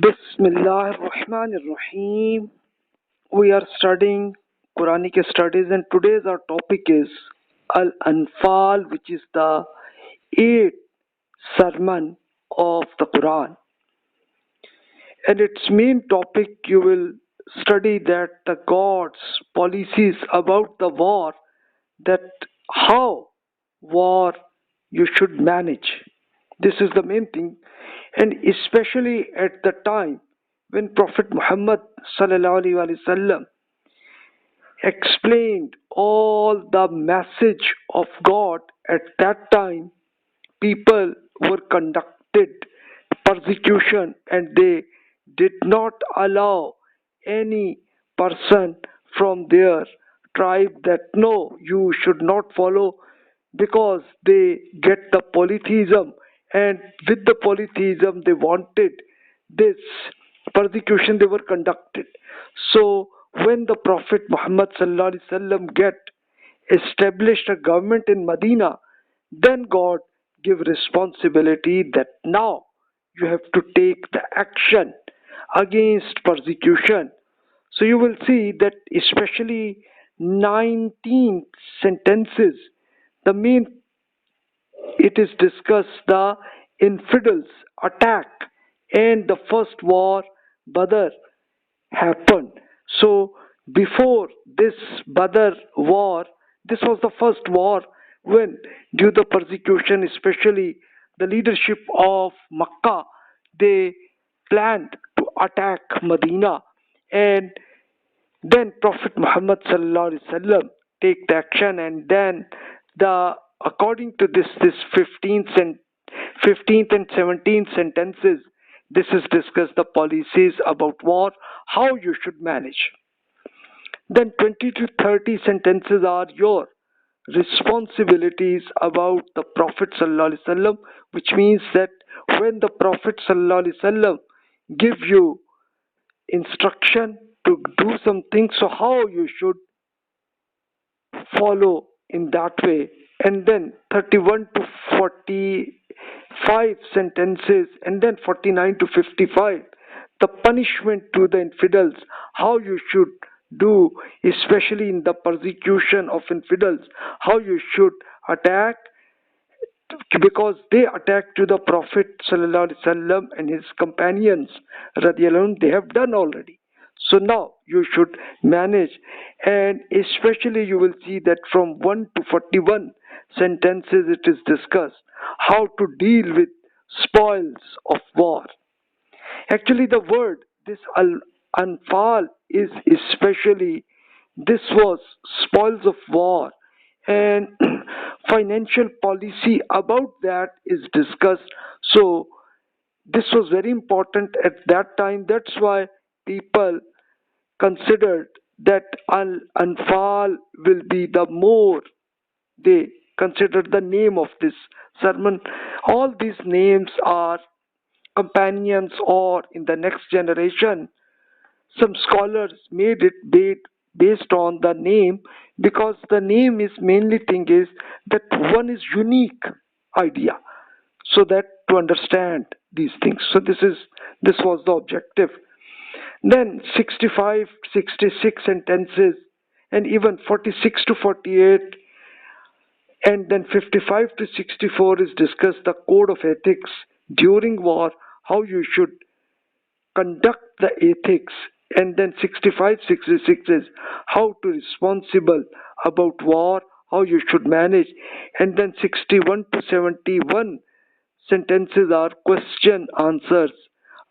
Bismillah ar-Rahman ar-Rahim. We are studying Quranic studies, and today's our topic is Al-Anfaal, which is the eighth sermon of the Quran. And its main topic, you will study that the God's policies about the war, that how war you should manage. This is the main thing, and especially at the time when Prophet Muhammad sallallahu alaihi wasallam explained all the message of God. At that time, people were conducted persecution, and they did not allow any person from their tribe that no, you should not follow, because they get the polytheism, and with the polytheism they wanted this persecution, they were conducted. So when the Prophet Muhammad sallallahu alaihi wasallam get established a government in Medina, then God give responsibility that now you have to take the action against persecution. So you will see that especially 19 sentences, the main it is discussed the infidels attack, and the first war Badr happened. So before this Badr war, this was the first war when, due to persecution, especially the leadership of Makkah, they planned to attack Medina, and then Prophet Muhammad sallallahu alaihi wasallam take the action, and then the according to this 15th and 17th sentences, this is discussed the policies about war, how you should manage. Then 20 to 30 sentences are your responsibilities about the Prophet sallallahu alaihi wasallam, which means that when the Prophet sallallahu alaihi wasallam give you instruction to do something, so how you should follow in that way. And then 31 to 45 sentences, and then 49 to 55, the punishment to the infidels, how you should do, especially in the persecution of infidels, how you should attack, because they attacked to the Prophet sallallahu alaihi wasallam and his companions radiallahu anhum, they have done already. So now you should manage, and especially you will see that from 1 to 41 sentences it is discussed how to deal with spoils of war. Actually, the word this Al-Anfaal is especially, this was spoils of war, and financial policy about that is discussed. So this was very important at that time. That's why people considered that Al-Anfaal will be the more, they considered the name of this sermon. All these names are companions, or in the next generation some scholars made it based on the name, because the name is mainly thing is that one is unique idea, so that to understand these things. So this was the objective. Then 65, 66 sentences, and even 46 to 48, and then 55 to 64 is discussed the code of ethics during war, how you should conduct the ethics. And then 65, 66 is how to responsible about war, how you should manage. And then 61 to 71 sentences are question answers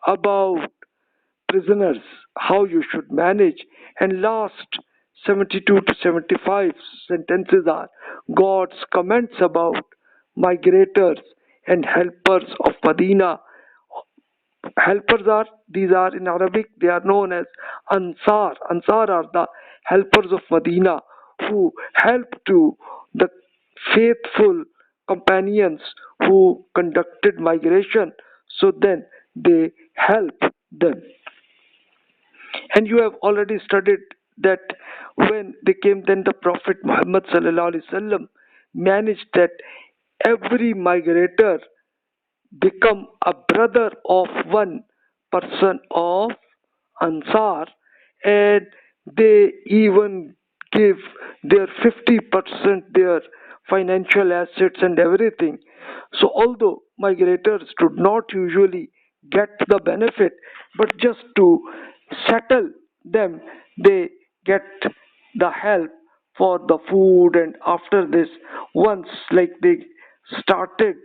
about prisoners, how you should manage. And last 72 to 75 sentences are God's comments about migrators and helpers of Madinah. Helpers are, these are in Arabic, they are known as Ansar. Ansar are the helpers of Medina who help to the faithful companions who conducted migration. So then they help them. And you have already studied that when they came, then the Prophet Muhammad sallallahu alaihi wasallam managed that every migrator become a brother of one person of Ansar, and they even give their 50% their financial assets and everything. So although migrators do not usually get the benefit, but just to settle them, they get the help for the food. And after this, once like they started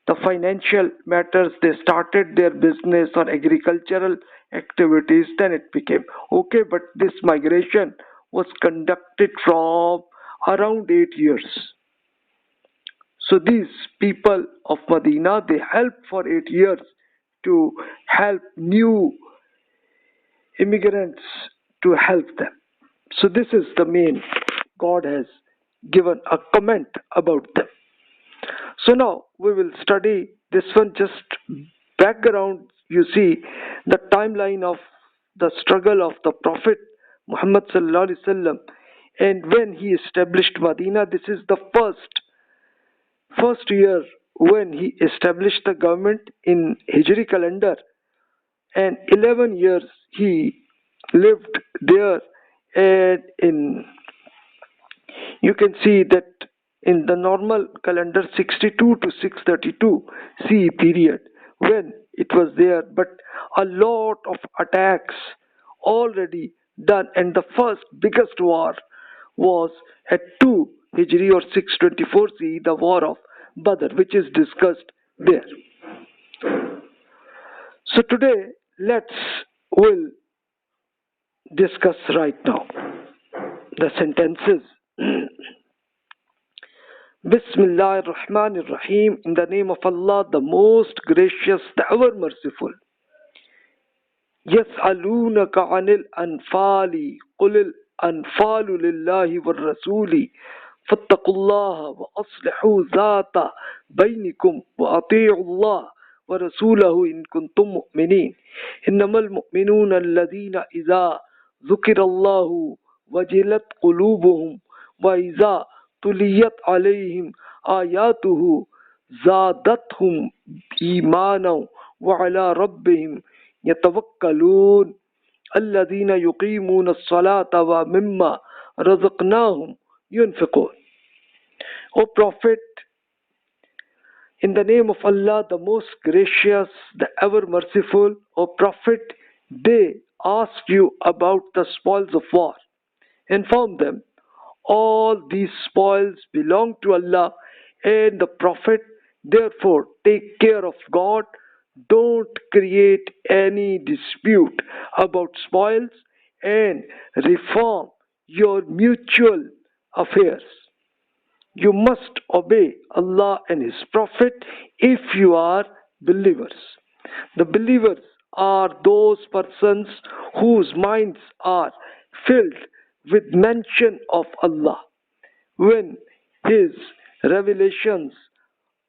the financial matters, they started their business or agricultural activities, then it became okay. But this migration was conducted from around 8 years. So these people of Medina, they helped for 8 years to help new immigrants, to help them. So this is the main, God has given a comment about them. So now we will study this one, just background. You see the timeline of the struggle of the Prophet Muhammad sallallahu alaihi wasallam, and when he established Medina. This is the first year when he established the government in Hijri calendar, and 11 years he lived there. And in, you can see that in the normal calendar, 62 to 632 CE period when it was there, but a lot of attacks already done, and the first biggest war was at 2 Hijri or 624 CE, the war of Badr, which is discussed there. So today we'll discuss right now the sentences. Bismillah ar-Rahman ar-Rahim, in the name of Allah, the most gracious, the ever merciful. يسألونك عن الأنفال قل الأنفال لله والرسول فاتقوا الله وأصلحوا ذات بينكم وأطيعوا الله ورسوله إن كنتم مؤمنين إنما المؤمنون الذين إذا ذكر الله وجلت قلوبهم وإذا تليت عليهم آياته زادتهم إيمانا وعلى ربهم يتوكلون الذين يقيمون الصلاة ومما رزقناهم ينفقون. O Prophet, in the name of Allah, the most gracious, the ever merciful, O Prophet, they ask you about the spoils of war. Inform them, all these spoils belong to Allah and the Prophet. Therefore, take care of God. Don't create any dispute about spoils and reform your mutual affairs. You must obey Allah and His Prophet if you are believers. The believers are those persons whose minds are filled with mention of Allah. When His revelations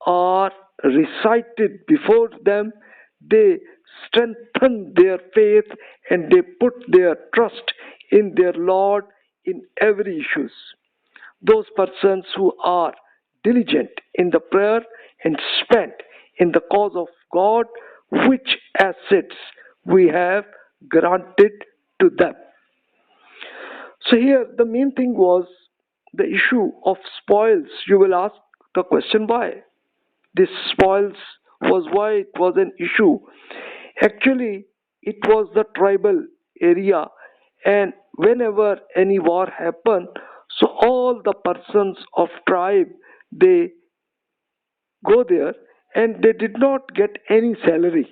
are recited before them, they strengthen their faith and they put their trust in their Lord in every issue. Those persons who are diligent in the prayer and spend in the cause of God, which assets we have granted to them. So here the main thing was the issue of spoils. You will ask the question, why? This spoils was why it was an issue. Actually, it was the tribal area, and whenever any war happened, so all the persons of tribe, they go there and they did not get any salary.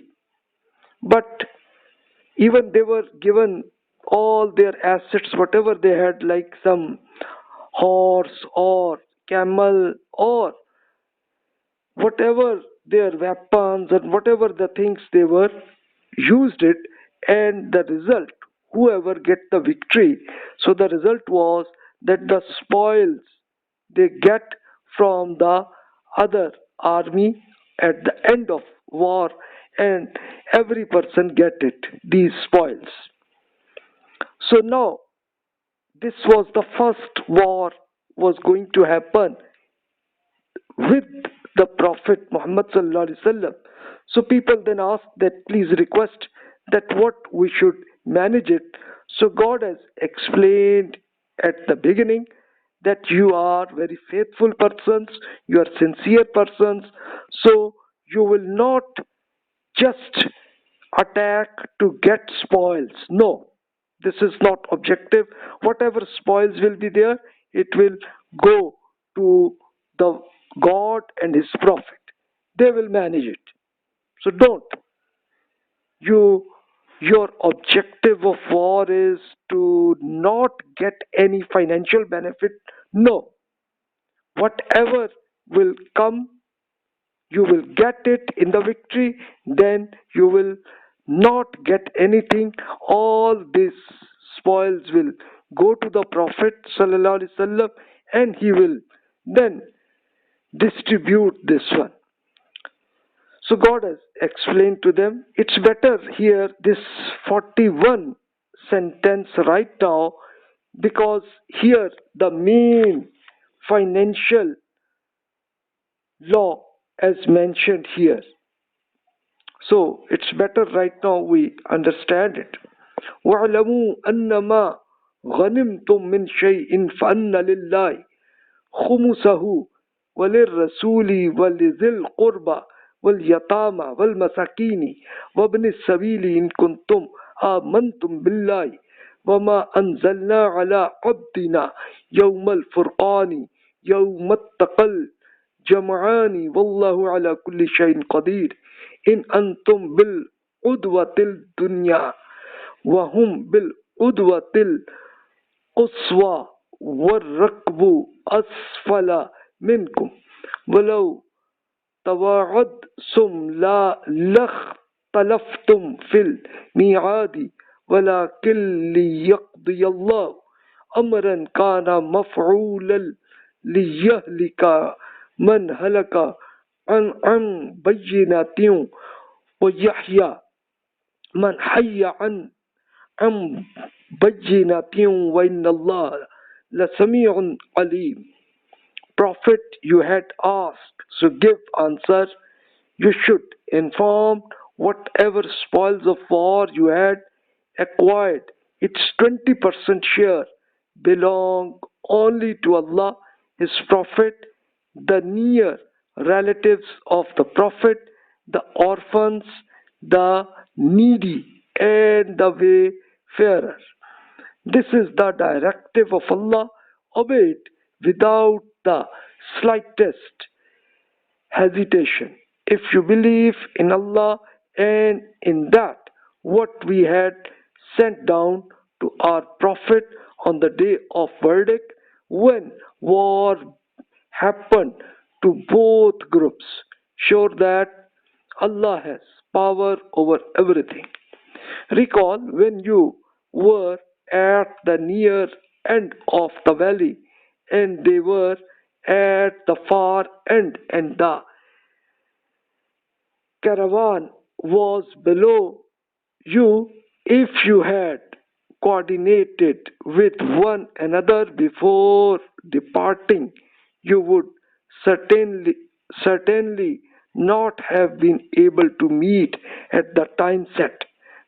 But even they were given all their assets, whatever they had, like some horse or camel or whatever their weapons and whatever the things they were, used it, and the result, whoever get the victory, so the result was that the spoils they get from the other army at the end of war, and every person get it, these spoils. So now this was the first war was going to happen with the Prophet Muhammad sallallahu alaihi wasallam. So people then asked that, please request that what we should manage it. So God has explained at the beginning that you are very faithful persons, you are sincere persons, so you will not just attack to get spoils. No, this is not objective. Whatever spoils will be there, it will go to the God and His Prophet. They will manage it. So don't. You, your objective of war is to not get any financial benefit. No. Whatever will come, you will get it in the victory, then you will not get anything. All these spoils will go to the Prophet sallallahu alaihi wasallam, and he will then distribute this one. So God has explained to them. It's better here this 41 sentence right now, because here the main financial law as mentioned here. So it's better right now we understand it. وَاعْلَمُوا أَنَّمَا غَنِمْتُم مِّن شَيْءٍ فَأَنَّ لِلَّهِ خُمُسَهُ وَلِلرَّسُولِ وَلِذِي الْقُرْبَى وَالْيَتَامَى وَالْمَسَاكِينِ وَابْنِ السَّبِيلِ إِن كُنتُمْ آمَنتُم بِاللَّهِ وَمَا أَنزَلْنَا عَلَى عَبْدِنَا يَوْمَ الْفُرْقَانِ يَوْمَ التَّقَى الْجَمْعَانِ وَاللَّهُ عَلَى كُلِّ شَيْءٍ قَدِيرٌ إِنْ أَنْتُمْ بِالْعُدْوَةِ الدُّنْيَا وَهُمْ بِالْعُدْوَةِ الْقُصْوَى وَالرَّكْبُ أَسْفَلَ مِنْكُمْ وَلَوْ تواعدتم لاختلفتم في الميعاد ولكن ليقضي الله أمرا كان مفعولا ليهلك من هلك عن بينة ويحيى من حي عن بينة وإن الله لسميع عليم. Prophet, you had asked, so give answer. You should inform whatever spoils of war you had acquired. Its 20% share belong only to Allah, His Prophet, the near relatives of the Prophet, the orphans, the needy, and the wayfarer. This is the directive of Allah. Obey it without the slightest hesitation. If you believe in Allah and in that what we had sent down to our Prophet on the day of verdict, when war happened to both groups, sure that Allah has power over everything. Recall when you were at the near end of the valley and they were at the far end, and the caravan was below you. If you had coordinated with one another before departing, you would certainly not have been able to meet at the time set.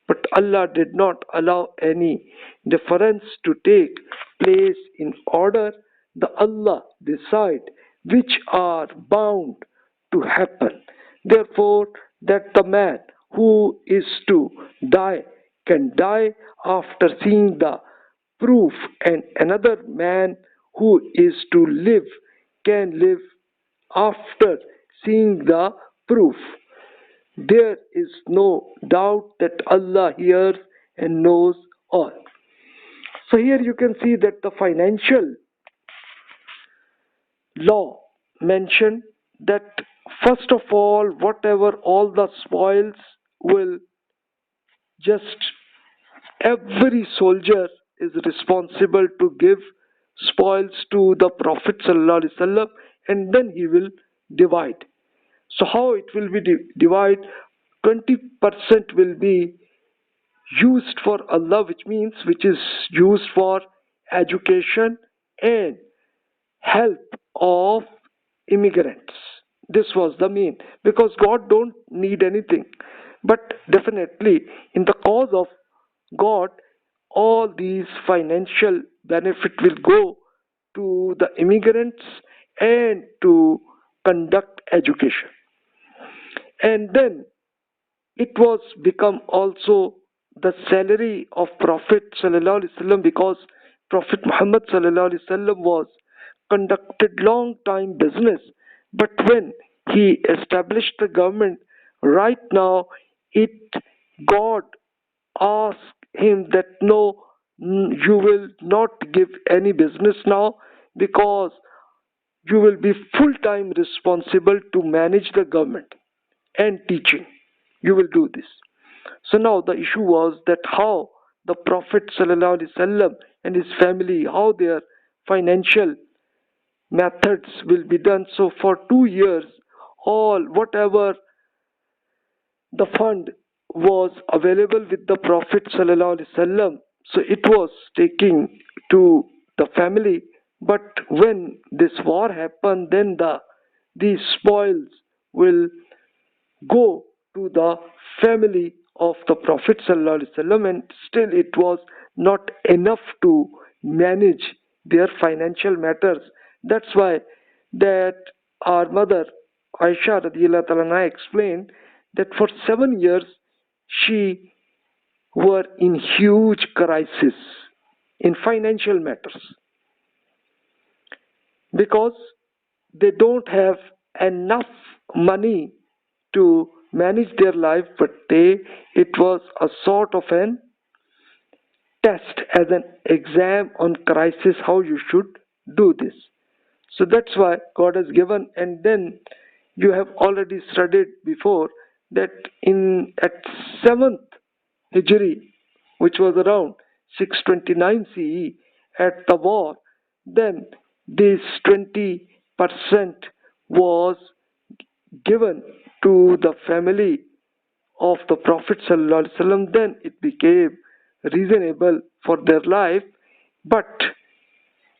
But Allah did not allow any difference to take place in order the Allah decide which are bound to happen. Therefore, that the man who is to die can die after seeing the proof, and another man who is to live can live after seeing the proof. There is no doubt that Allah hears and knows all. So here you can see that the financial law mentioned that first of all, whatever all the spoils will just every soldier is responsible to give spoils to the Prophet sallallahu alaihi wasallam, and then he will divide. So how it will be divided? 20% will be used for Allah, which is used for education and help of immigrants. This was the main, because God don't need anything. But definitely, in the cause of God, all these financial benefit will go to the immigrants and to conduct education. And then it was become also the salary of Prophet sallallahu alaihi wasallam, because Prophet Muhammad sallallahu alaihi wasallam was conducted long time business, but when he established the government, right now it God asked him that no, you will not give any business now, because you will be full time responsible to manage the government and teaching. You will do this. So now the issue was that how the Prophet ﷺ and his family, how their financial methods will be done. So for 2 years, all whatever the fund was available with the Prophet ﷺ, so it was taking to the family. But when this war happened, then these spoils will go to the family of the Prophet ﷺ, and still it was not enough to manage their financial matters. That's why that our mother Aisha radiallahu ta'ala anha explained that for 7 years she were in huge crisis in financial matters, because they don't have enough money to manage their life, but it was a sort of an test, as an exam on crisis, how you should do this. So that's why God has given. And then you have already studied before that in at 7th Hijri, which was around 629 CE, at the war, then this 20% was given to the family of the Prophet ﷺ. Then it became reasonable for their life. But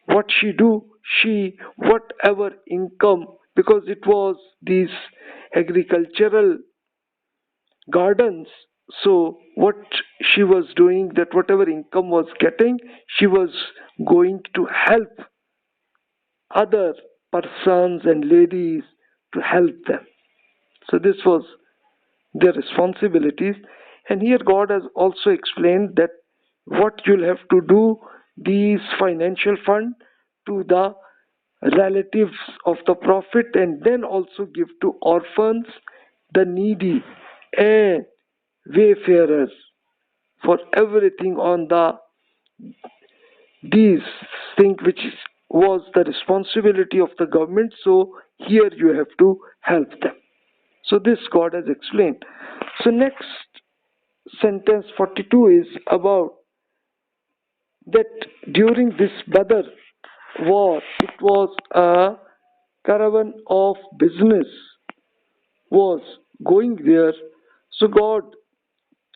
what she do? She, whatever income, because it was these agricultural gardens, so what she was doing, that whatever income was getting, she was going to help other persons and ladies, to help them. So this was their responsibilities. And here God has also explained that what you'll have to do, these financial fund to the relatives of the Prophet, and then also give to orphans, the needy, and wayfarers, for everything on these things which was the responsibility of the government. So here you have to help them. So this God has explained. So next sentence 42 is about that during this Badr war, it was a caravan of business was going there. So God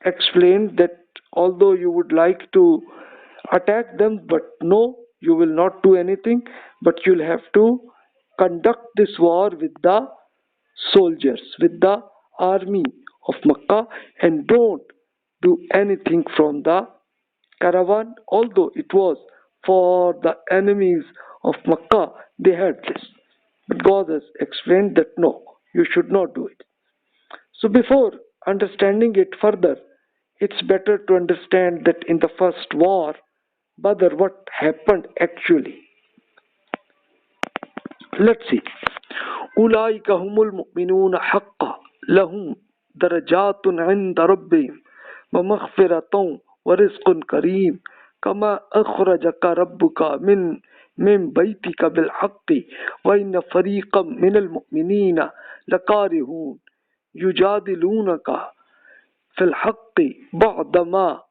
explained that although you would like to attack them, but no, you will not do anything, but you'll have to conduct this war with the soldiers, with the army of Makkah, and don't do anything from the caravan. Although it was for the enemies of Makkah, they had this, but God has explained that no, you should not do it. So before understanding it further, it's better to understand that in the first war, Badr, what happened actually. Let's see. أولئك هم المؤمنون حقا لهم درجات عند ربهم ومغفرة ورزق كريم كما أخرجك ربك من بيتك بالحق وإن فريقا من المؤمنين لكارهون يجادلونك في الحق بعدما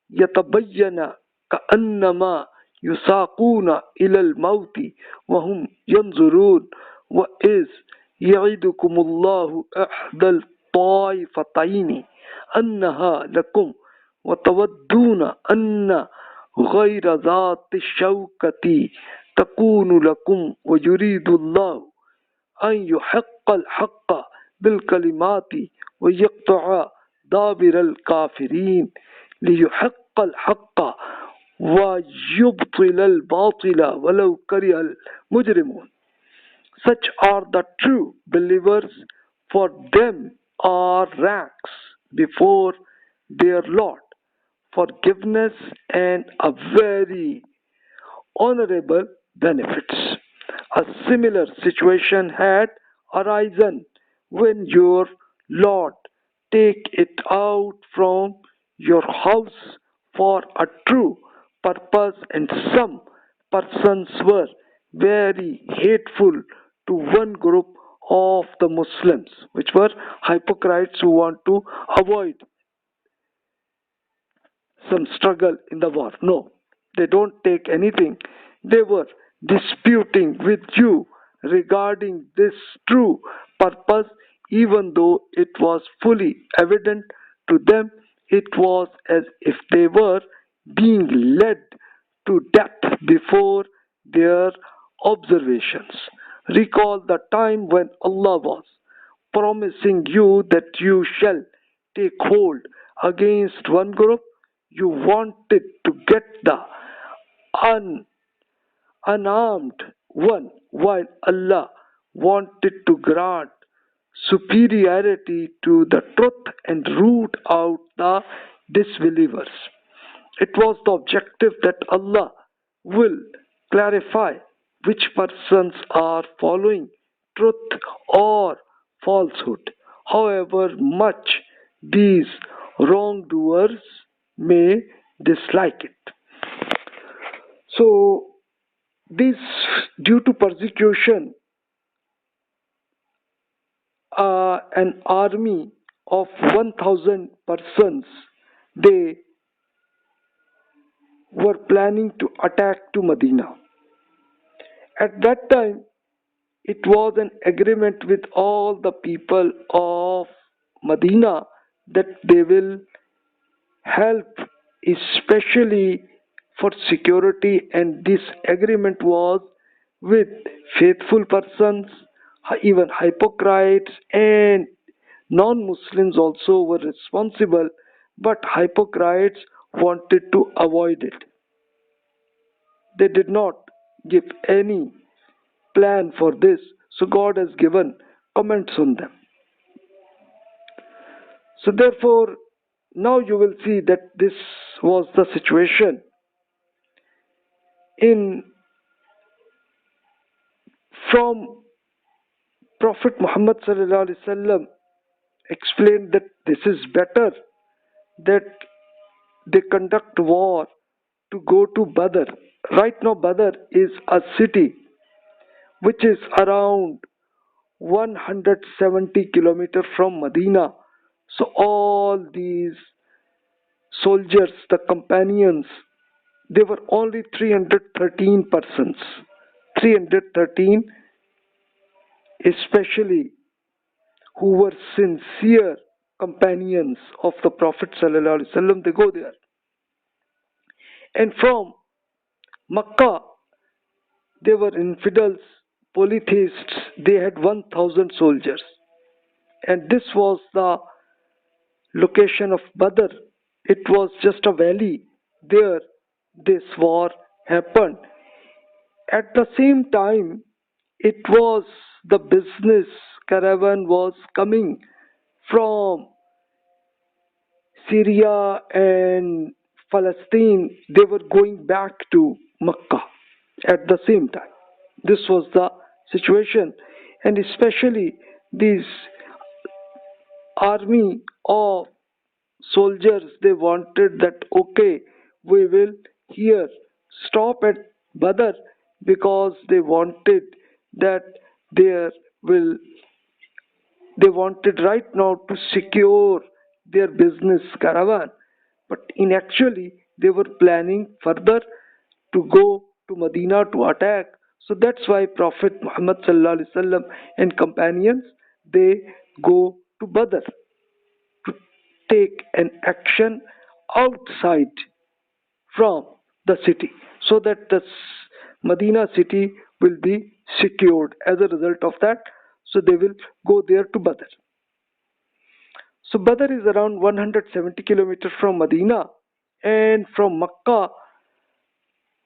يتبين كأنما يساقون إلى الموت وهم ينظرون وإذ يعدكم الله إحدى الطائفتين أنها لكم وتودون أن غير ذات الشوكة تكون لكم ويريد الله أن يحق الحق بالكلمات ويقطع دابر الكافرين ليحق الحق ويبطل الباطل ولو كره المجرمون. Such are the true believers, for them are ranks before their Lord, forgiveness and a very honorable benefits. A similar situation had arisen when your Lord take it out from your house for a true purpose, and some persons were very hateful to one group of the Muslims, which were hypocrites who want to avoid some struggle in the war. No, they don't take anything. They were disputing with you regarding this true purpose, even though it was fully evident to them. It was as if they were being led to death before their observations. Recall the time when Allah was promising you that you shall take hold against one group. You wanted to get the un- unarmed one, while Allah wanted to grant superiority to the truth and root out the disbelievers. It was the objective that Allah will clarify which persons are following truth or falsehood, however much these wrongdoers may dislike it. So, this due to persecution, an army of 1,000 persons, they were planning to attack to Medina. At that time, it was an agreement with all the people of Medina that they will help, especially for security, and this agreement was with faithful persons, even hypocrites and non-Muslims also were responsible, but hypocrites wanted to avoid it. They did not give any plan for this, so God has given comments on them. So therefore, now you will see that this was the situation in from Prophet Muhammad sallallahu alaihi wasallam explained that this is better that they conduct war to go to Badr. Right now, Badr is a city which is around 170 kilometers from Medina. So all these soldiers, the companions, they were only 313 persons. 313, especially who were sincere companions of the Prophet sallallahu alaihi wasallam, they go there. And from Makkah, they were infidels, polytheists. They had 1,000 soldiers. And this was the location of Badr. It was just a valley. There, this war happened. At the same time, it was the business caravan was coming from Syria and Palestine. They were going back to Mecca at the same time. This was the situation, and especially this army of soldiers, they wanted that okay, we will here stop at Badr, because they wanted that there will they wanted right now to secure their business caravan, but in actually they were planning further to go to Medina to attack. So that's why Prophet Muhammad sallallahu alaihi wasallam and companions, they go to Badr to take an action outside from the city, so that the Medina city will be secured. As a result of that, so they will go there to Badr. So Badr is around 170 kilometers from Medina, and from Makkah,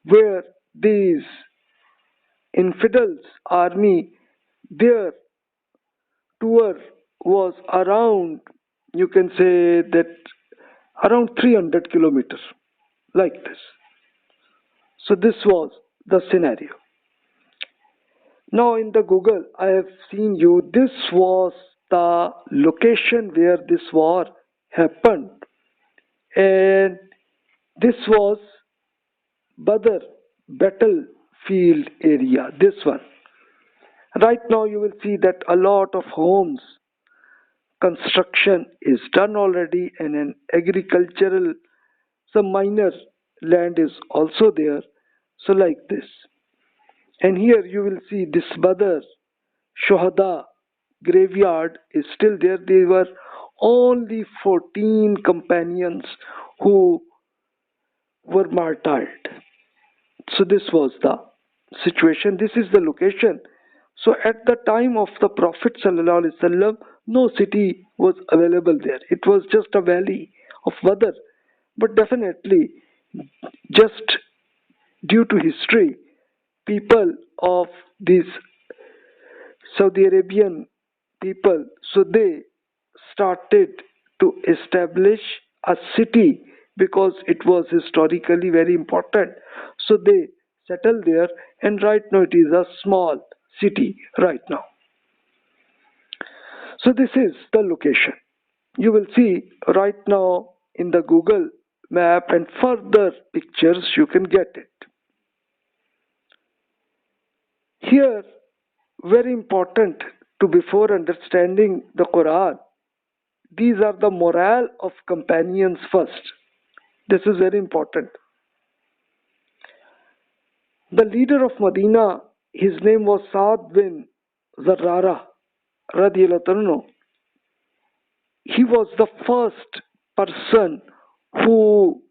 where these infidels army, their tour was around, you can say that around 300 kilometers, like this. So this was the scenario. Now in the Google, I have seen you, this was the location where this war happened, and this was Badr battlefield area, this one. Right now you will see that a lot of homes construction is done already, and an agricultural, some minor land is also there. So like this. And here you will see this Badr Shohada graveyard is still there. There were only 14 companions who were martyred. So this was the situation. This is the location. So at the time of the Prophet ﷺ, no city was available there. It was just a valley of Badr. But definitely, just due to history, people of these Saudi Arabian people, so they started to establish a city because it was historically very important. So they settled there, and right now it is a small city right now. So this is the location. You will see right now in the Google map and further pictures you can get it. Here, very important to before understanding the Quran, these are the morale of companions first. This is very important. The leader of Medina, his name was Saad bin Zarrara radiyallahu anhu. He was the first person who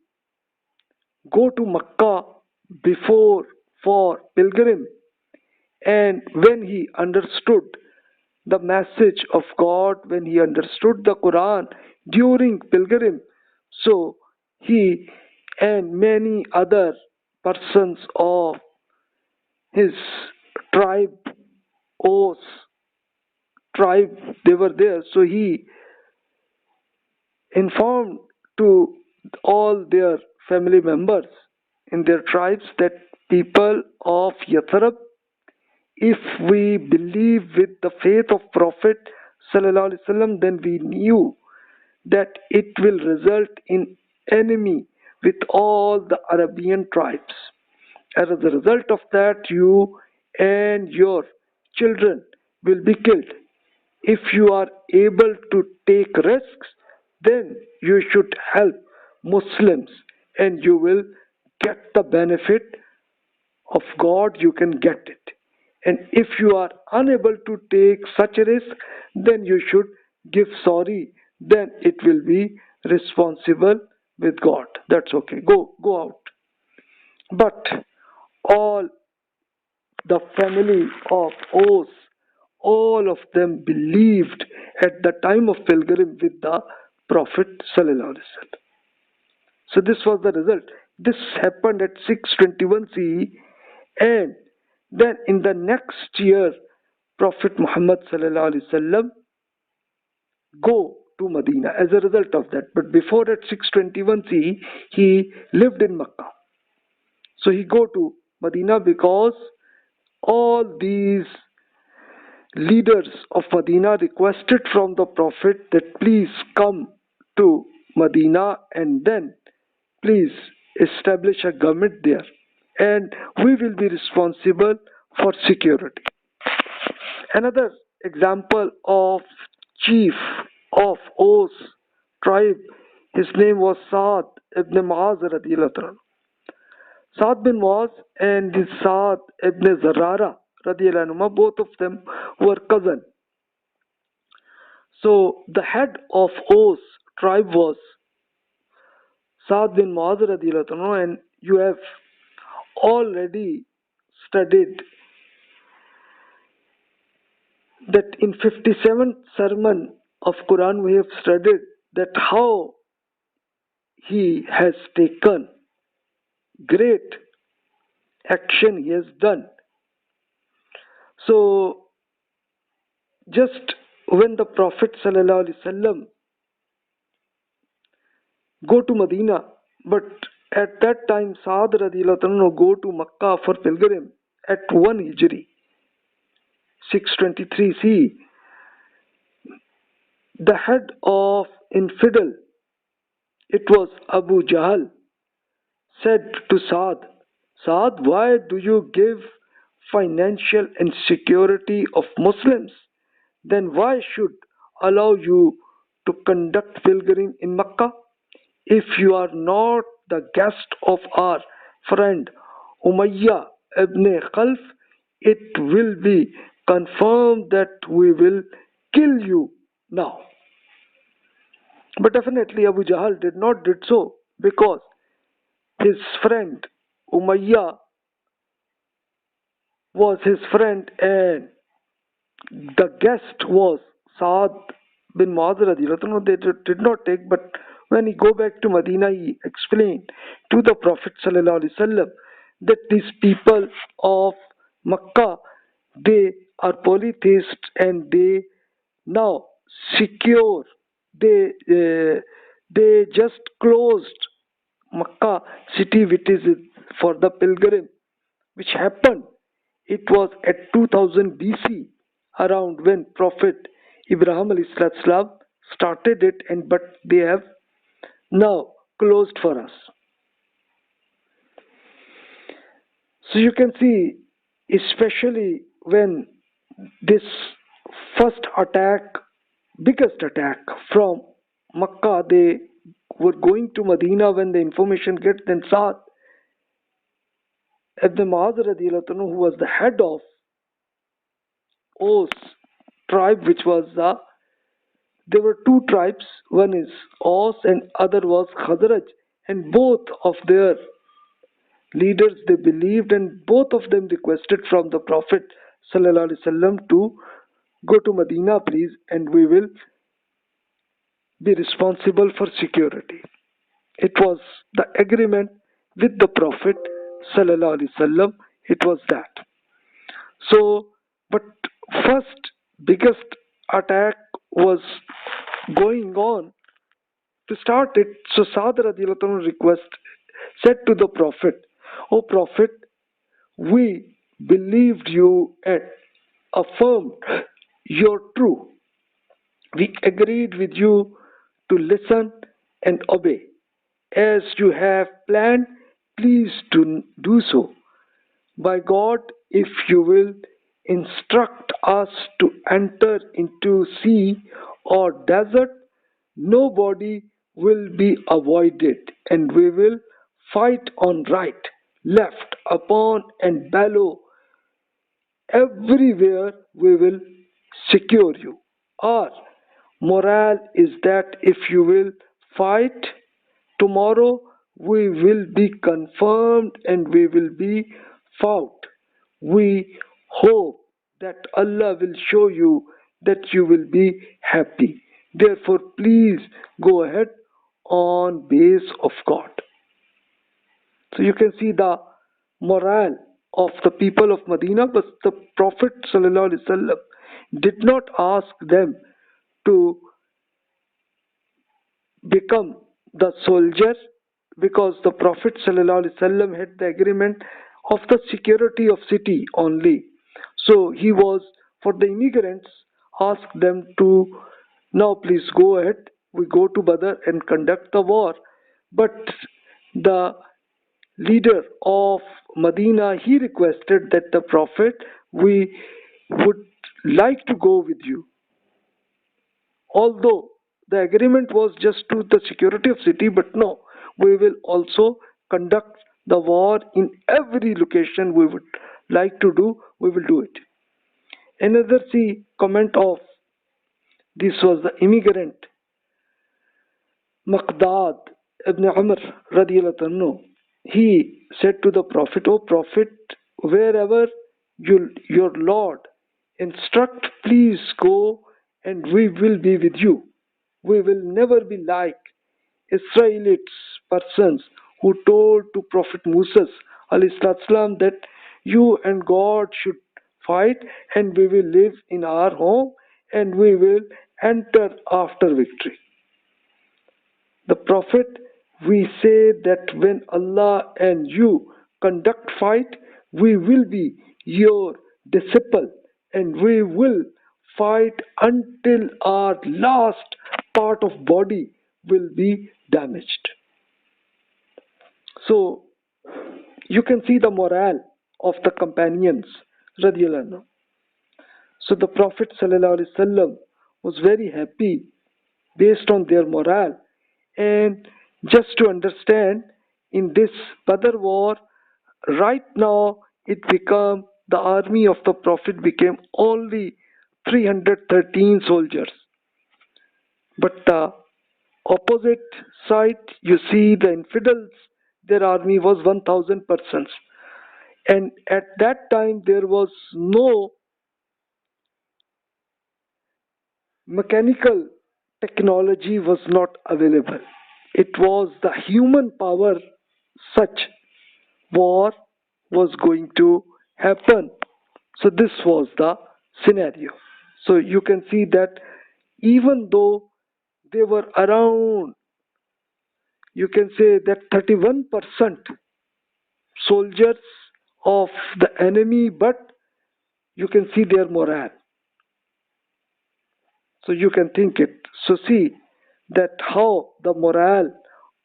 go to Makkah before for pilgrim, and when he understood the message of God, when he understood the Quran during pilgrim, so he and many other persons of his tribe, Os tribe, they were there. So he informed to all their family members in their tribes that people of Yathrib, if we believe with the faith of Prophet sallallahu alaihi wasallam, then we knew that it will result in enemy with all the Arabian tribes. As a result of that, you and your children will be killed. If you are able to take risks, then you should help Muslims, and you will get the benefit of God, you can get it. And if you are unable to take such a risk, then you should give sorry, then it will be responsible with God. That's okay. Go out. But all the family of Os, all of them believed at the time of pilgrim with the Prophet sallallahu alaihi wasallam. So this was the result. This happened at 621 CE, and then in the next year, Prophet Muhammad sallallahu alaihi wasallam go to Medina as a result of that. But before at 621 CE, he lived in Makkah. So he go to Medina because all these leaders of Medina requested from the Prophet that please come to Medina and then please establish a government there, and we will be responsible for security. Another example of chief of Os tribe, his name was Saad ibn Muaz radiyallahu anhu. Saad bin Muaz and his Saad ibn Zarrara radiyallahu anhu, both of them were cousin. So the head of Os tribe was Saad bin Muaz radiyallahu anhu, and you have already studied that in 57th sermon of Quran we have studied that how he has taken great action he has done. So just when the Prophet ﷺ go to Medina, but at that time Saad radiallahu anhu go to Makkah for pilgrim at 1 Hijri 623 CE. The head of infidel, it was Abu Jahl, said to Saad, Saad, why do you give financial insecurity of Muslims? Then why should allow you to conduct pilgrim in Makkah? If you are not the guest of our friend Umayyah ibn Khalf, it will be confirmed that we will kill you now. But definitely Abu Jahl did not did so, because his friend Umayyah was his friend and the guest was Saad bin Muadh radiallahu anhu. They did not take, but when he go back to Medina, he explained to the Prophet sallallahu alaihi wasallam that these people of Makkah, they are polytheists and they now secure, they just closed Makkah city, which is for the pilgrim, which happened. It was at 2000 BC, around when Prophet Ibrahim alayhi salam started it, and but they have now closed for us. So you can see, especially when this first attack, biggest attack from Makkah, they were going to Medina. When the information gets, then Saad ibn Muadh radiallahu anhu, who was the head of Aus tribe, which was there were two tribes, one is Aus and other was Khazraj, and both of their leaders, they believed, and both of them requested from the Prophet sallallahu alaihi wasallam to go to Medina, please, and we will be responsible for security. It was the agreement with the Prophet sallallahu alaihi wasallam. It was that. So, but first biggest attack was going on to start it. So Saad radiallahu anhu said to the Prophet, O Prophet, we believed you and affirmed your truth. We agreed with you to listen and obey. As you have planned, please do so. By God, if you will instruct us to enter into sea or desert, nobody will be avoided, and we will fight on right, left, upon and below. Everywhere we will secure you. Our morale is that if you will fight tomorrow, we will be confirmed and we will be fought. We hope that Allah will show you that you will be happy. Therefore, please go ahead on base of God. So you can see the morale of the people of Medina, but the Prophet ﷺ did not ask them to become the soldier, because the Prophet ﷺ had the agreement of the security of city only. So he was, for the immigrants, asked them to, now please go ahead, we go to Badr and conduct the war. But the leader of Medina, he requested that the Prophet, we would like to go with you. Although the agreement was just to the security of city, but no, we will also conduct the war in every location we would like to do, we will do it. Another comment of this was the immigrant Maqdad ibn Umar radiallahu anhu. He said to the Prophet, O Prophet, wherever your Lord instruct, please go and we will be with you. We will never be like Israelites persons who told to Prophet Moses alayhi that you and God should fight and we will live in our home and we will enter after victory. The Prophet, we say that when Allah and you conduct fight, we will be your disciple and we will fight until our last part of body will be damaged. So you can see the morale of the companions radiallahu anhu. So the Prophet ﷺ was very happy based on their morale. And just to understand, in this Badr war, right now the army of the Prophet became only 313 soldiers. But the opposite side, you see the infidels, their army was 1,000 persons. And at that time, there was no mechanical technology was not available. It was the human power such war was going to happen. So this was the scenario. So you can see that even though they were around, you can say that 31% soldiers of the enemy, but you can see their morale. So you can think it. So see that how the morale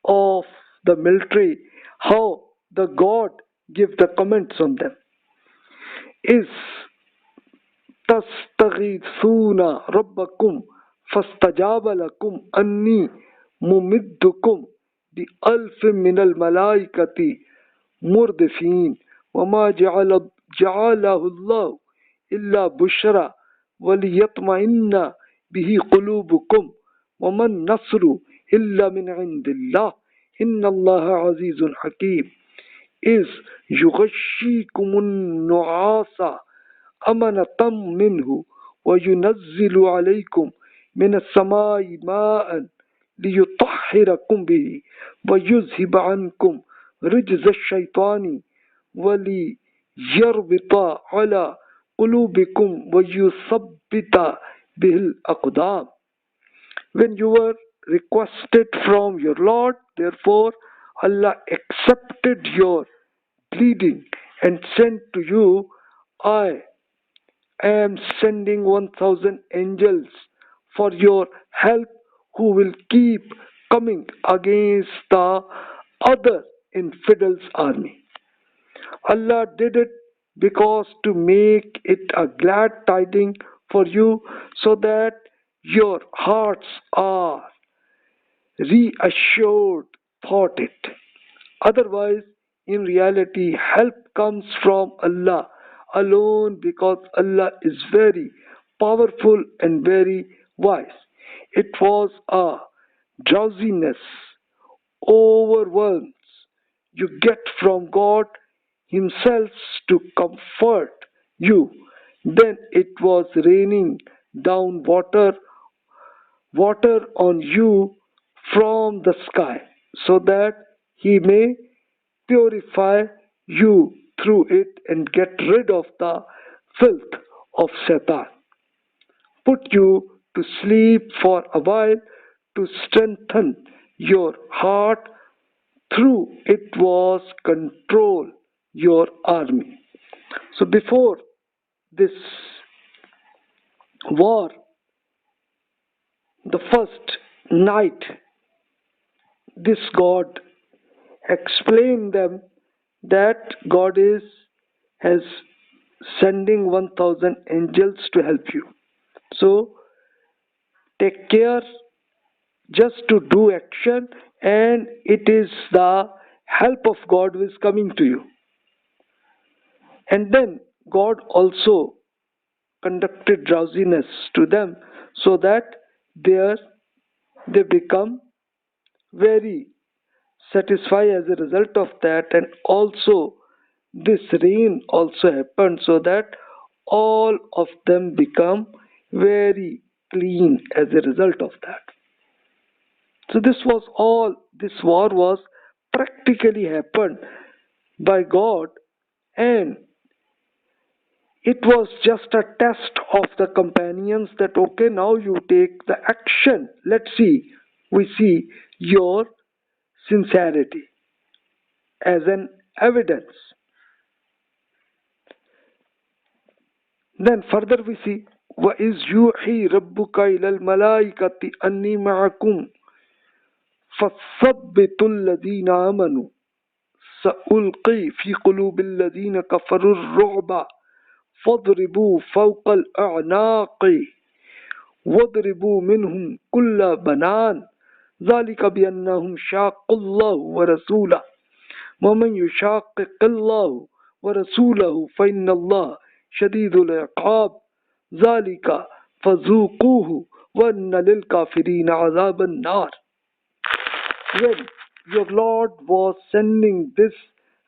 of the military, how the God give the comments on them. Is tastaghithuna rabbakum fastajaba lakum anni mumiddukum bi alfin min al malaikati murdifin wama ja'alahu Allah illa bushra waliyatma'inna bihi qulubukum waman nasru illa min indillah inna Allah azizun hakim. Is يغشيكم النعاس أمنة منه وينزل عليكم من السماء ماء ليطهركم به ويذهب عنكم رجز الشيطان وليربط على قلوبكم ويثبت به الأقدام. When you were requested from your Lord, therefore Allah accepted your pleading and sent to you, I am sending 1,000 angels for your help who will keep coming against the other infidels army. Allah did it because to make it a glad tiding for you so that your hearts are reassured thought it. Otherwise, in reality, help comes from Allah alone because Allah is very powerful and very wise. It was a drowsiness, overwhelms you get from God Himself to comfort you. Then it was raining down water on you from the sky, so that He may purify you through it and get rid of the filth of Satan. Put you to sleep for a while to strengthen your heart. Through it was control your army. So before this war, the first night, this God explained them that God has sending 1,000 angels to help you. So take care just to do action, and it is the help of God who is coming to you. And then God also conducted drowsiness to them so that they become very satisfied as a result of that. And also this rain also happened so that all of them become very clean as a result of that. So this war was practically happened by God, and it was just a test of the companions that okay, now you take the action. Let's see, we see your sincerity as an evidence. Then further we see وَإِذْ يُوحِي رَبُّكَ إِلَى الْمَلَائِكَةِ أَنِّي مَعَكُمْ فَثَبِّتُوا الَّذِينَ آمَنُوا سَأُلْقِي فِي قُلُوبِ الَّذِينَ كَفَرُوا الرُّعْبَ فَاضْرِبُوا فَوْقَ الْأَعْنَاقِ وَاضْرِبُوا مِنْهُمْ كُلَّ بَنَانٍ ذَلِكَ بِأَنَّهُمْ شَاقُّوا اللَّهَ وَرَسُولَهُ وَمَنْ يُشَاقِقِ اللَّهَ وَرَسُولَهُ فَإِنَّ اللَّهَ شَدِيدُ الْعِقَابِ ذَلِكَ فَذُوقُوهُ وَأَنَّ لِلْكَافِرِينَ عَذَابَ النَّارِ. When your Lord was sending these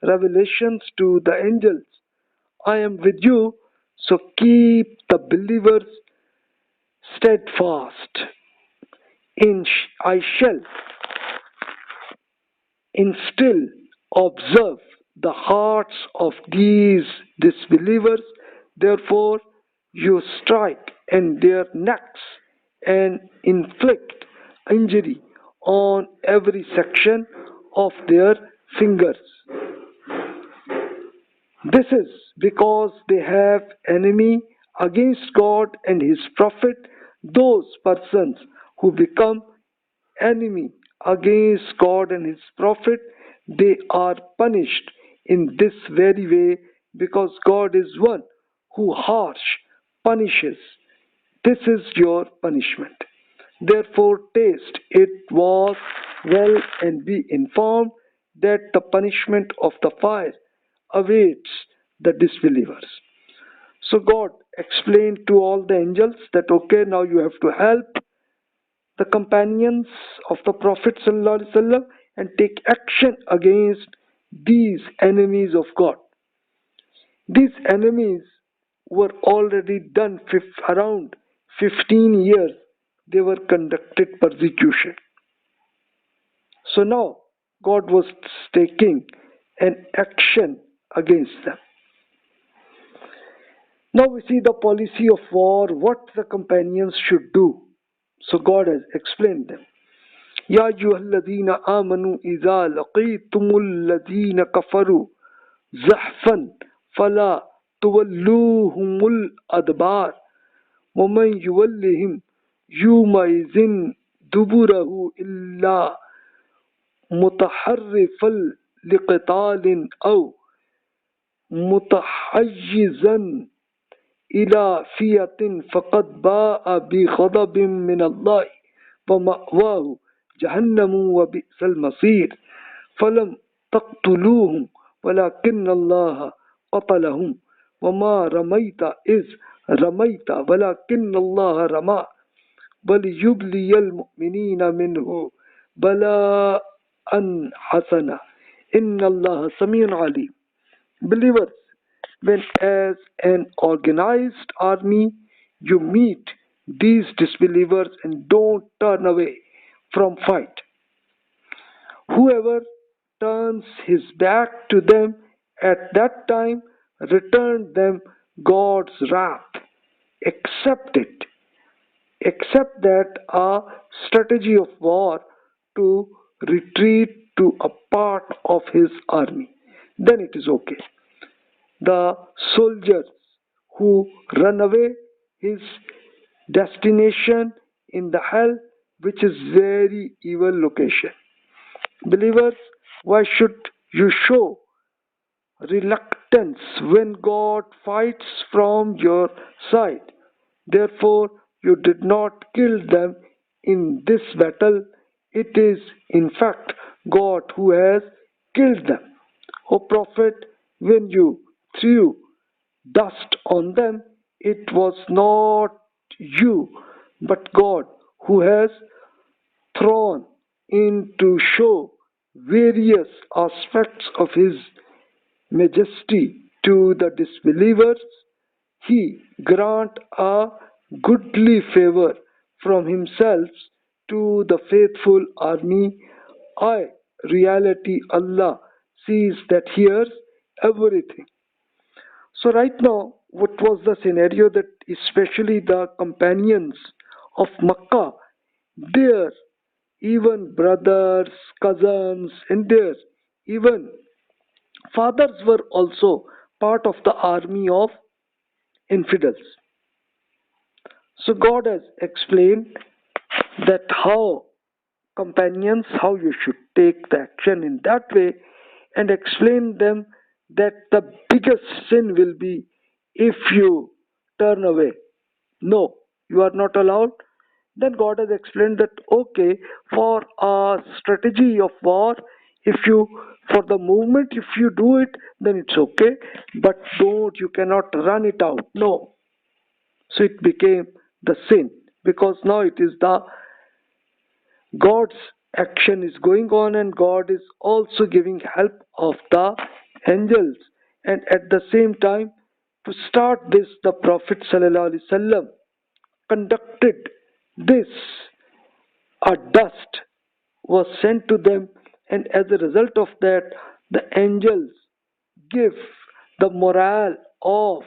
revelations to the angels, I am with you, so keep the believers steadfast. I shall instill, observe the hearts of these disbelievers. Therefore, you strike in their necks and inflict injury on every section of their fingers. This is because they have enemy against God and His Prophet. Those persons who become enemy against God and His Prophet, they are punished in this very way, because God is one who harsh punishes. This is your punishment. Therefore taste it was well and be informed that the punishment of the fire awaits the disbelievers. So God explained to all the angels that okay, now you have to help the companions of the Prophet ﷺ and take action against these enemies of God. These enemies were already done around 15 years. They were conducted persecution. So now God was taking an action against them. Now we see the policy of war, what the companions should do. So God has explained them. Ya ayyuhalladhina amanu idha laqitumul ladhina kafaru zahfan fala tuwalluhumul adbar wa man yuwallihim yawma'idhin duburahu illa mutaharrifan liqitalin aw mutahayyizan إلى فئة فقد باء بغضب من الله ومأواه جهنم وبئس المصير فلم تقتلوهم ولكن الله قتلهم وما رميت إذ رميت ولكن الله رمى وليبلي المؤمنين منه بلاء حسنا إن الله سميع عليم. Believers, when as an organized army you meet these disbelievers and don't turn away from fight. Whoever turns his back to them at that time, return them God's wrath. Accept it. Accept that a strategy of war to retreat to a part of his army. Then it is okay. The soldiers who run away, his destination in the hell, which is very evil location. Believers, why should you show reluctance when God fights from your side? Therefore, you did not kill them in this battle. It is, in fact, God who has killed them. O Prophet, when you threw dust on them, it was not you, but God who has thrown in to show various aspects of His majesty to the disbelievers. He grant a goodly favor from himself to the faithful army. I, reality, Allah sees, that hears everything. So right now, what was the scenario that especially the companions of Makkah, their even brothers, cousins, and their even fathers were also part of the army of infidels. So God has explained that how companions, how you should take the action in that way, and explain them that the biggest sin will be if you turn away. No, you are not allowed. Then God has explained that okay, for a strategy of war, if you, for the movement, if you do it, then it's okay, but don't, you cannot run it out. No. So it became the sin, because now it is the God's action is going on, and God is also giving help of the angels. And at the same time, to start this, the Prophet ﷺ conducted this. A dust was sent to them, and as a result of that, the angels give the morale of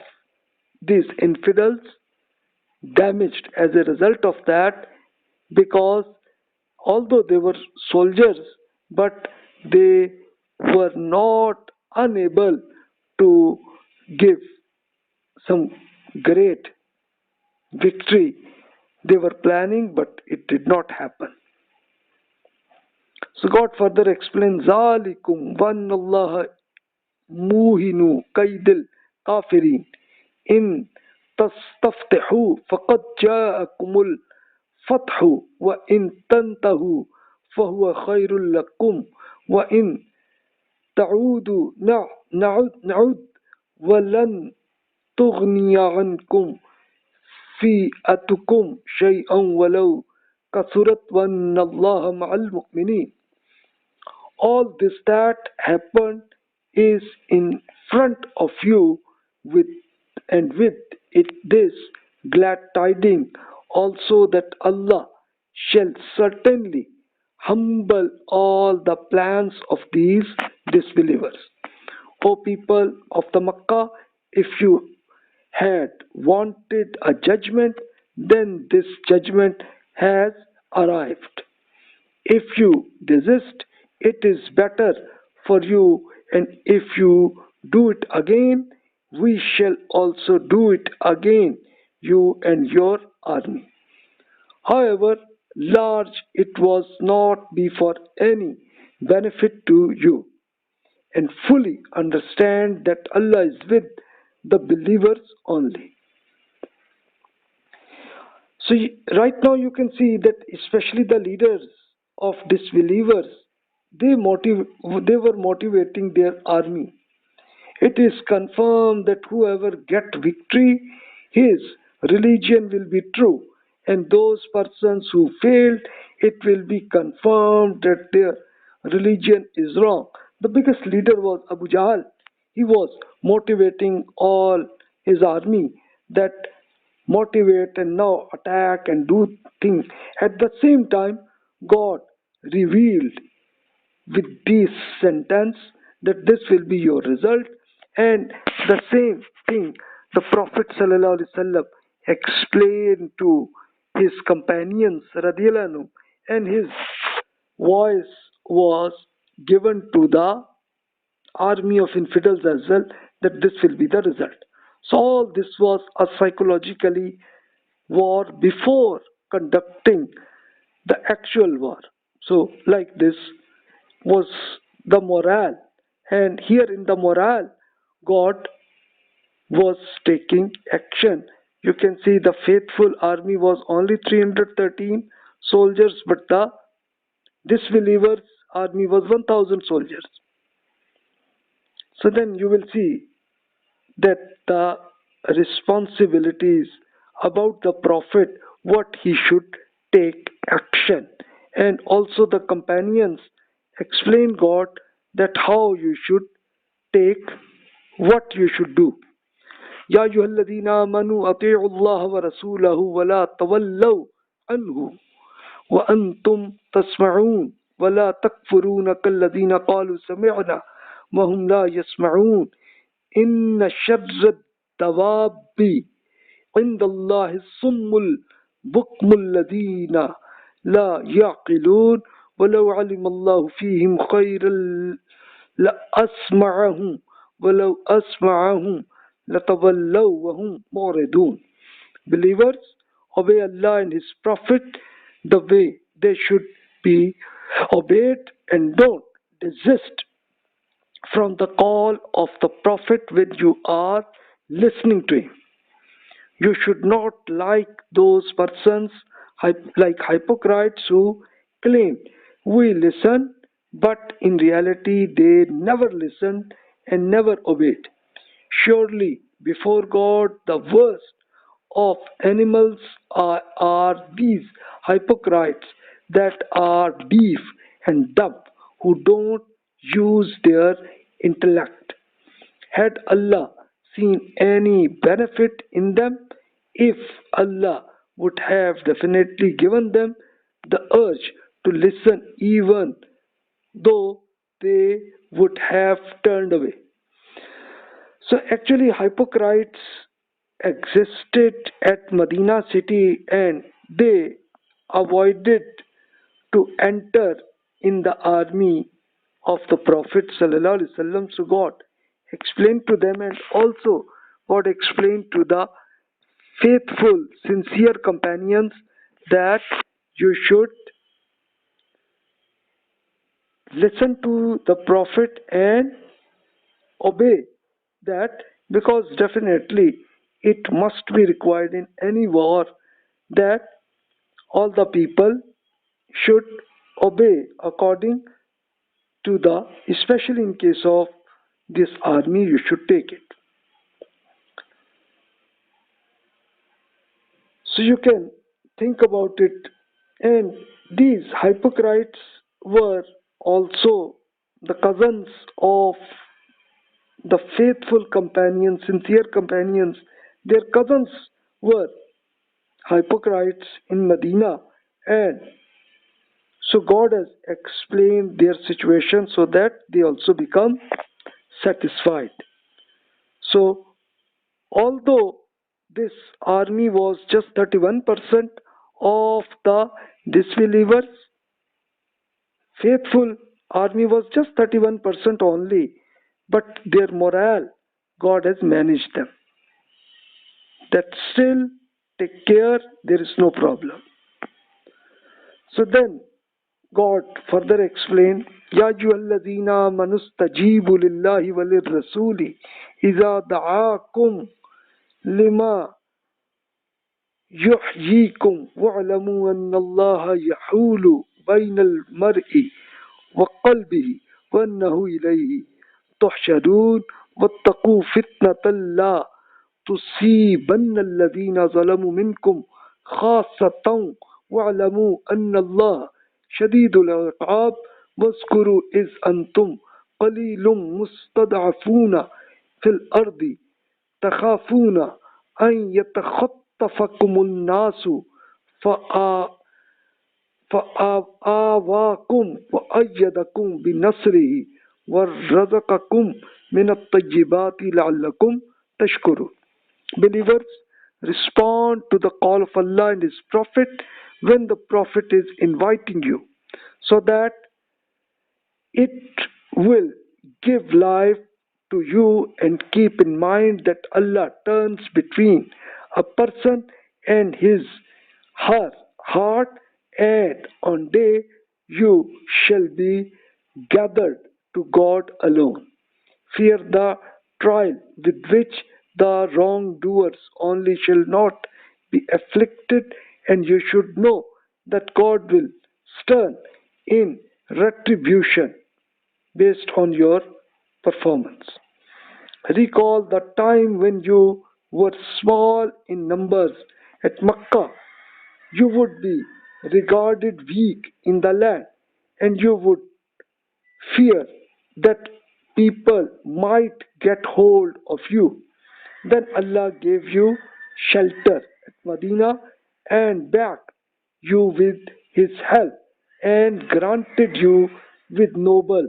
these infidels damaged as a result of that, because although they were soldiers, but they were not unable to give some great victory they were planning, but it did not happen. So God further explains, ذَلِكُمْ وَأَنَّ اللَّهَ مُوهِنُ كَيْدِ الْكَافِرِينَ إِن تَسْتَفْتِحُوا فَقَدْ جَاءَكُمُ الْفَتْحُ وَإِن تَنْتَهُوا فَهُوَ خَيْرٌ لَكُمْ وَإِن تَعُودُوا نَعُدْ وَلَنْ تُغْنِيَ عَنْكُمْ فِئَتُكُمْ شَيْئًا وَلَوْ كَثُرَتْ وَأَنَّ اللَّهَ مَعَ الْمُؤْمِنِينَ. All this that happened is in front of you, with it this glad tidings also, that Allah shall certainly humble all the plans of these disbelievers. O people of the Makkah, if you had wanted a judgment, then this judgment has arrived. If you desist, it is better for you, and if you do it again, we shall also do it again, you and your army. However large it was not be for any benefit to you, and fully understand that Allah is with the believers only. So right now you can see that especially the leaders of disbelievers, they were motivating their army. It is confirmed that whoever get victory, his religion will be true, and those persons who failed, it will be confirmed that their religion is wrong. The biggest leader was Abu Jahl. He was motivating all his army that motivate and now attack and do things. At the same time, God revealed with this sentence that this will be your result, and the same thing the Prophet ﷺ explained to his companions radiallahu anhu, and his voice was given to the army of infidels as well, that this will be the result. So all this was a psychologically war before conducting the actual war. So like this was the morale, and here in the morale God was taking action. You can see the faithful army was only 313 soldiers, but the disbelievers army was 1000 soldiers. So then you will see that the responsibilities about the prophet, what he should take action, and also the companions explain God that how you should take, what you should do. Ya ayyuhalladhina amanu ati'u Allah wa rasulahu wa la tawallu عنه وأنتم تسمعون ولا تكفرون كالذين قالوا سمعنا وهم لا يسمعون إن شر الدواب عند الله الصم البكم الذين لا يعقلون ولو علم الله فيهم خيرا لأسمعهم ولو أسمعهم لتولوا وهم معرضون. Believers, obey Allah and His Prophet the way they should be obeyed, and don't desist from the call of the Prophet when you are listening to him. You should not like those persons like hypocrites who claim we listen, but in reality they never listened and never obeyed. Surely before God the worst of animals are these hypocrites that are deaf and dumb, who don't use their intellect. Had Allah seen any benefit in them? If Allah would have definitely given them the urge to listen, even though they would have turned away. So actually hypocrites existed at Medina city, and they avoided to enter in the army of the Prophet sallallahu alaihi wasallam. So God explained to them, and also God explained to the faithful, sincere companions that you should listen to the Prophet and obey that, because definitely it must be required in any war that all the people should obey according to the, especially in case of this army, you should take it. So you can think about it. And these hypocrites were also the cousins of the faithful companions, sincere companions. Their cousins were hypocrites in Medina, and so God has explained their situation so that they also become satisfied. So although this army was just 31% of the disbelievers, faithful army was just 31% only, but their morale, God has managed them. That still take care, there is no problem. So then God further explained, Ya ayyuhalladhina amanu stajibu lillahi walir rasuli idha da'akum lima yuhyikum wa'lamu anna Allah yahulu bayna al-mar'i wa qalbihi wa annahu ilayhi tuhsharun wattaqu fitnatan la tusibanna alladhina zalamu minkum khassatan wa'lamu anna Allah شديد العقاب واذكروا إذ أنتم قليل مستضعفون في الأرض تخافون أن يتخطفكم الناس فآواكم وأيدكم بنصره ورزقكم من الطيبات لعلكم تشكرون. Believers, respond to the call of Allah and His Prophet when the Prophet is inviting you, so that it will give life to you, and keep in mind that Allah turns between a person and her heart, and on day you shall be gathered to God alone. Fear the trial with which the wrongdoers only shall not be afflicted, and you should know that God will stern in retribution based on your performance. Recall the time when you were small in numbers at Makkah. You would be regarded weak in the land, and you would fear that people might get hold of you. Then Allah gave you shelter at Medina and backed you with his help and granted you with noble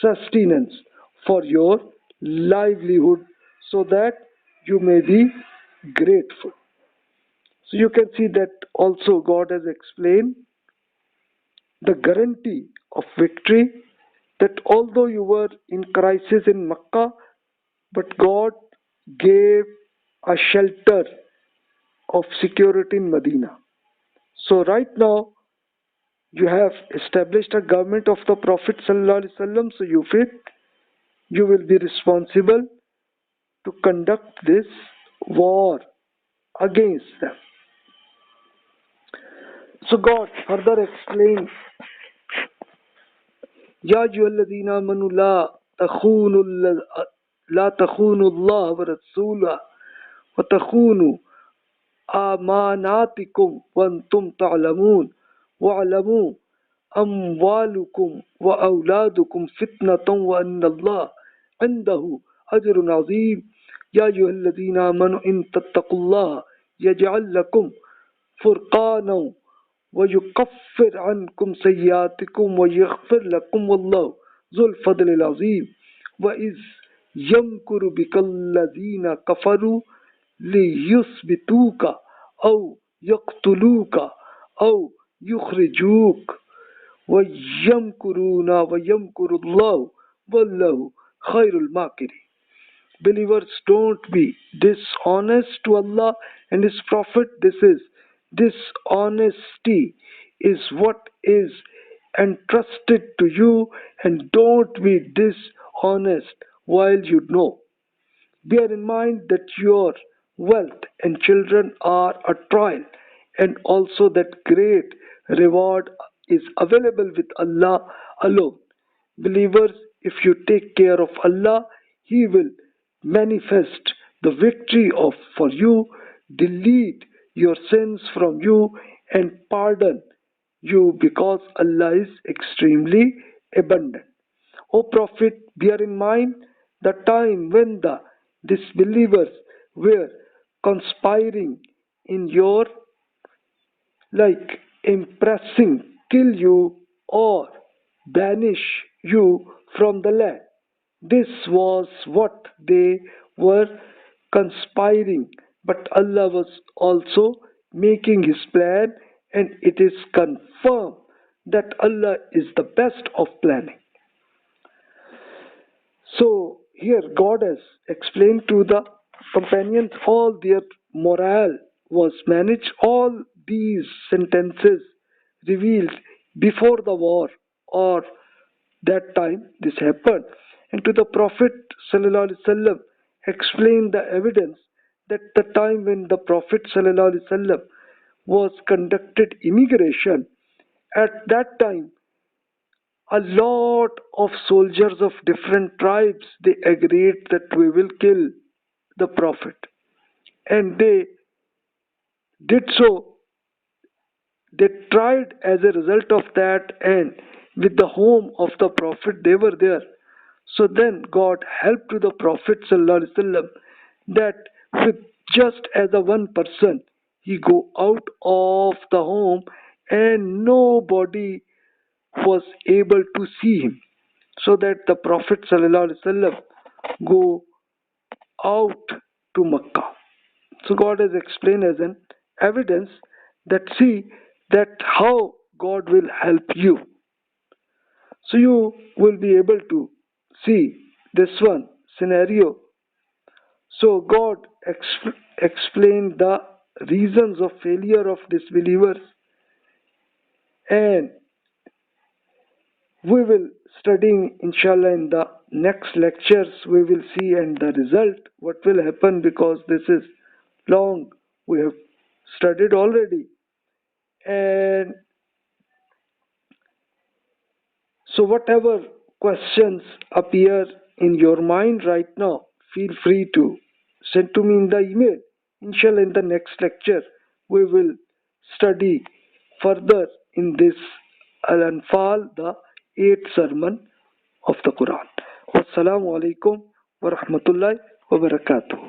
sustenance for your livelihood, so that you may be grateful. So you can see that also God has explained the guarantee of victory, that although you were in crisis in Makkah, but God gave a shelter of security in Medina. So right now you have established a government of the Prophet ﷺ, so you will be responsible to conduct this war against them. So God further explains, Ya ayyuhalladhina amanu la takhunu Allah wa rasulahu wa takhunu amanatikum wa antum ta'lamun wa'lamu amwalukum wa awladukum fitnatan wa anna Allah indahu ajrun azim. Ya ayyuhalladhina amanu in tattaqullaha yaj'al lakum furqanan ويكفر عنكم سيئاتكم ويغفر لكم والله ذو الفضل العظيم. وإذ يمكر بك الذين كفروا ليثبتوك أو يقتلوك أو يخرجوك ويمكرون ويمكر الله والله خير الماكرين. Believers, don't be dishonest to Allah and His Prophet. Dishonesty is what is entrusted to you, and don't be dishonest while you know. Bear in mind that your wealth and children are a trial, and also that great reward is available with Allah alone. Believers, if you take care of Allah, He will manifest the victory for you, delete your sins from you, and pardon you, because Allah is extremely abundant. O Prophet, bear in mind the time when the disbelievers were conspiring in your impressing, kill you, or banish you from the land. This was what they were conspiring, but Allah was also making His plan, and it is confirmed that Allah is the best of planning. So here God has explained to the companions all their morale was managed. All these sentences revealed before the war, or that time this happened, and to the Prophet ﷺ explained the evidence that the time when the Prophet ﷺ was conducted immigration, at that time a lot of soldiers of different tribes, they agreed that we will kill the Prophet, and they did so. They tried as a result of that, and with the home of the Prophet they were there. So then God helped to the Prophet ﷺ that with just as a one person he go out of the home and nobody was able to see him, so that the Prophet ﷺ go out to Makkah. So God has explained as an evidence that see that how God will help you. So you will be able to see this one scenario. So God explained the reasons of failure of disbelievers, and we will studying inshallah in the next lectures. We will see and the result what will happen, because this is long we have studied already. And so whatever questions appear in your mind right now, feel free to send to me in the email. Inshallah in the next lecture we will study further in this Al-Anfaal, the 8th sermon of the Quran. Wassalamu alaikum wa rahmatullahi wa barakatuh.